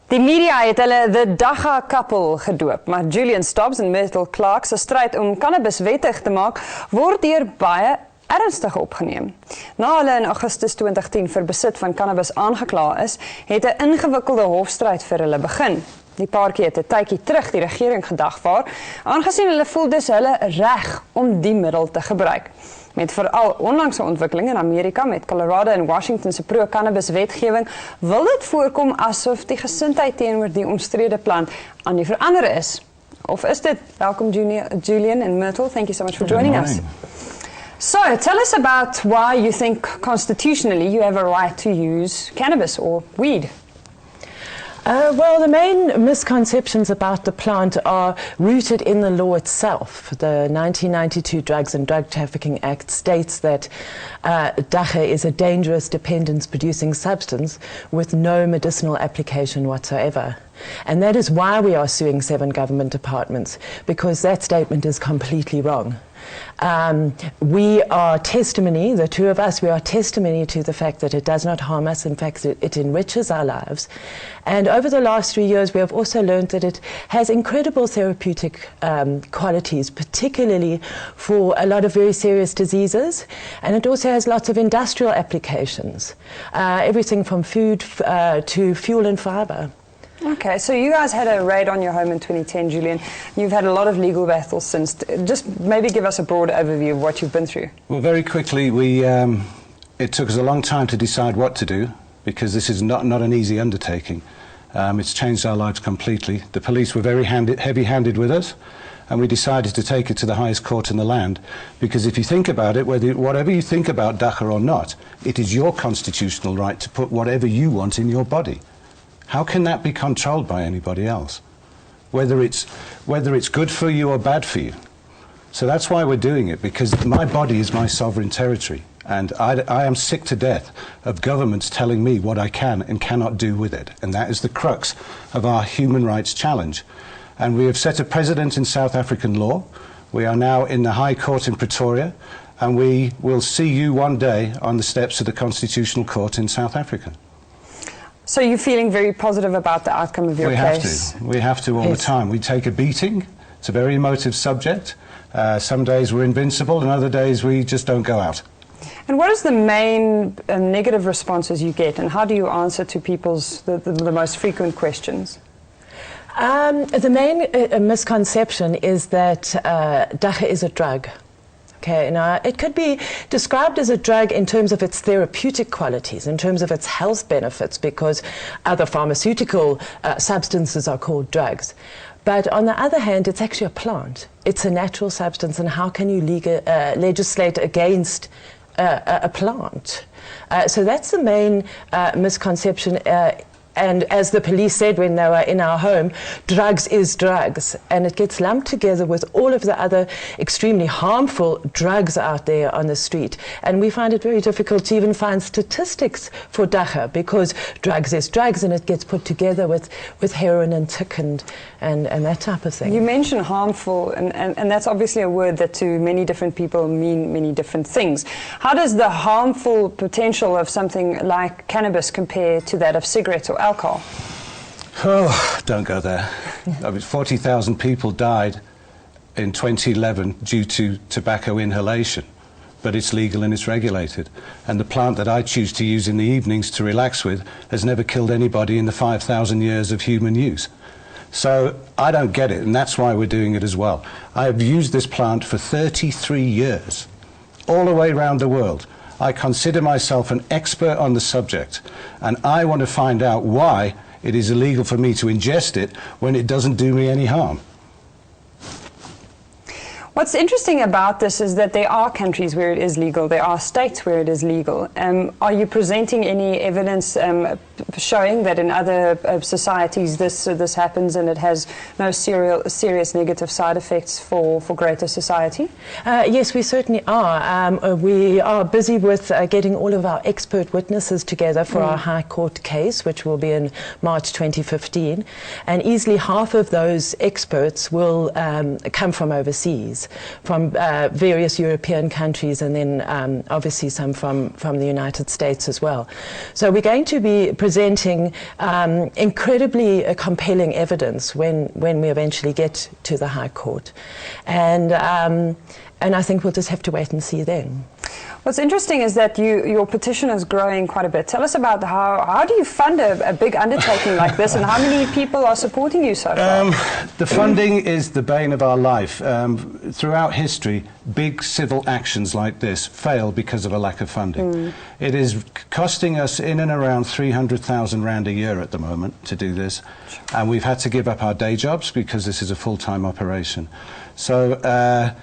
Die media het hulle the Dagga couple gedoop, maar Julian Stobbs en Myrtle Clarke se stryd om cannabis wettig te maak word deur baie ernstig opgeneem. Na hulle in Augustus 2010 vir besit van cannabis aangekla is, het 'n ingewikkelde hofstryd vir hulle begin. Die paartjie het 'n tydjie terug die regering gedagvaar, aangesien hulle voel dis hulle reg om die middel te gebruik. Met veral onlangse ontwikkelinge in Amerika met Colorado en Washington se pro-cannabis wetgewing, wil dit voorkom asof die gesindheid teenoor die omstrede plant aan die verander is. Of is dit? Welkom Julian and Myrtle, thank you so much for joining us. So, tell us about why you think constitutionally you have a right to use cannabis or weed. Well, the main misconceptions about the plant are rooted in the law itself. The 1992 Drugs and Drug Trafficking Act states that Dagga is a dangerous dependence-producing substance with no medicinal application whatsoever. And that is why we are suing 7 government departments, because that statement is completely wrong. We are testimony, the two of us, we are testimony to the fact that it does not harm us. In fact, it enriches our lives. And over the last 3 years, we have also learned that it has incredible therapeutic qualities, particularly for a lot of very serious diseases. And it also has lots of industrial applications, everything from food to fuel and fiber. Okay, so you guys had a raid on your home in 2010, Julian. You've had a lot of legal battles since. Just maybe give us a broad overview of what you've been through. Well, very quickly, it took us a long time to decide what to do, because this is not an easy undertaking. It's changed our lives completely. The police were very heavy-handed with us, and we decided to take it to the highest court in the land, because if you think about it, whatever you think about Dagga or not, it is your constitutional right to put whatever you want in your body. How can that be controlled by anybody else? Whether it's good for you or bad for you. So that's why we're doing it, because my body is my sovereign territory, and I am sick to death of governments telling me what I can and cannot do with it. And that is the crux of our human rights challenge. And we have set a precedent in South African law. We are now in the High Court in Pretoria, and we will see you one day on the steps of the Constitutional Court in South Africa. So you're feeling very positive about the outcome of your case? We have to all the time. We take a beating. It's a very emotive subject. Some days we're invincible, and other days we just don't go out. And what is the main negative responses you get, and how do you answer to people's the most frequent questions? The main misconception is that Dagga is a drug. Okay, now it could be described as a drug in terms of its therapeutic qualities, in terms of its health benefits, because other pharmaceutical substances are called drugs. But on the other hand, it's actually a plant. It's a natural substance, and how can you legislate against a plant? So that's the main misconception. And as the police said when they were in our home, drugs is drugs, and it gets lumped together with all of the other extremely harmful drugs out there on the street. And we find it very difficult to even find statistics for Dagga, because drugs is drugs, and it gets put together with heroin and tick and that type of thing. You mentioned harmful, and that's obviously a word that to many different people mean many different things. How does the harmful potential of something like cannabis compare to that of cigarettes or alcohol? Oh, don't go there. I mean, 40,000 people died in 2011 due to tobacco inhalation, but it's legal and it's regulated. And the plant that I choose to use in the evenings to relax with has never killed anybody in the 5,000 years of human use. So I don't get it, and that's why we're doing it as well. I have used this plant for 33 years, all the way around the world. I consider myself an expert on the subject, and I want to find out why it is illegal for me to ingest it when it doesn't do me any harm. What's interesting about this is that there are countries where it is legal, there are states where it is legal. Are you presenting any evidence showing that in other societies this happens and it has no serious negative side effects for greater society? Yes, we certainly are. We are busy with getting all of our expert witnesses together for our High Court case, which will be in March 2015. And easily half of those experts will come from overseas. from various European countries, and then obviously some from the United States as well. So we're going to be presenting incredibly compelling evidence when we eventually get to the High Court. And I think we'll just have to wait and see then. What's interesting is that your petition is growing quite a bit. Tell us about how do you fund a big undertaking like this, and how many people are supporting you so far? The funding is the bane of our life. Throughout history, big civil actions like this fail because of a lack of funding. It is costing us in and around 300,000 rand a year at the moment to do this, and we've had to give up our day jobs because this is a full-time operation. So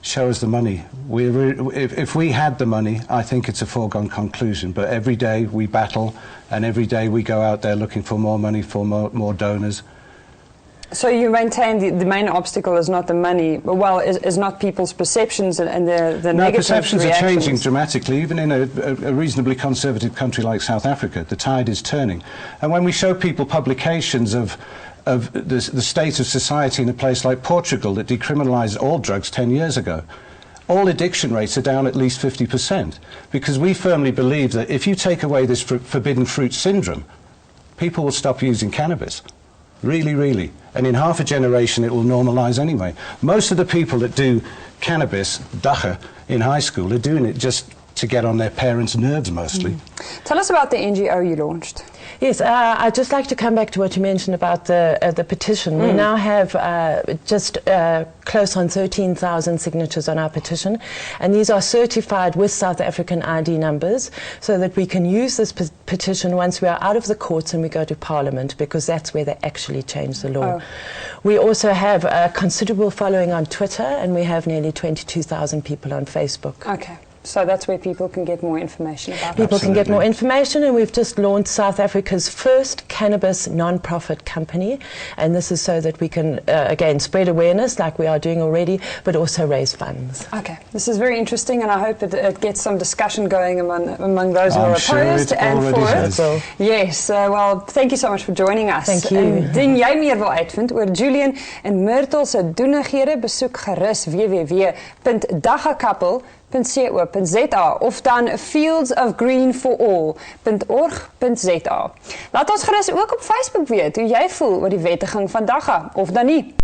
show us the money. If we had the money, I think it's a foregone conclusion. But every day we battle, and every day we go out there looking for more money, for more donors. So you maintain the main obstacle is not the money, well, is not people's perceptions and the No, negative perceptions reactions. are changing dramatically, even in a reasonably conservative country like South Africa. The tide is turning. And when we show people publications of the state of society in a place like Portugal that decriminalised all drugs 10 years ago, all addiction rates are down at least 50%, because we firmly believe that if you take away this forbidden fruit syndrome, people will stop using cannabis. Really, really. And in half a generation it will normalise anyway. Most of the people that do cannabis, dagga, in high school are doing it just to get on their parents' nerves mostly. Tell us about the NGO you launched. Yes, I'd just like to come back to what you mentioned about the petition. We now have just close on 13,000 signatures on our petition, and these are certified with South African ID numbers so that we can use this petition once we are out of the courts and we go to Parliament, because that's where they actually change the law. Oh. We also have a considerable following on Twitter, and we have nearly 22,000 people on Facebook. Okay. So that's where people can get more information about it. People can get more information, and we've just launched South Africa's first cannabis non-profit company, and this is so that we can, again, spread awareness like we are doing already, but also raise funds. Okay, this is very interesting, and I hope it gets some discussion going among those who are I'm sure opposed it and already for has. it. Yes, well, thank you so much for joining us. Thank you. Indien jy meer wil uitvind oor Julian en Myrtle se doenighede, besoek gerus www.daggacouple.co.za of dan fieldsofgreenforall.org.za. Laat ons gerus ook op Facebook weet hoe jy voel oor die wettiging van Dagga, of dan nie.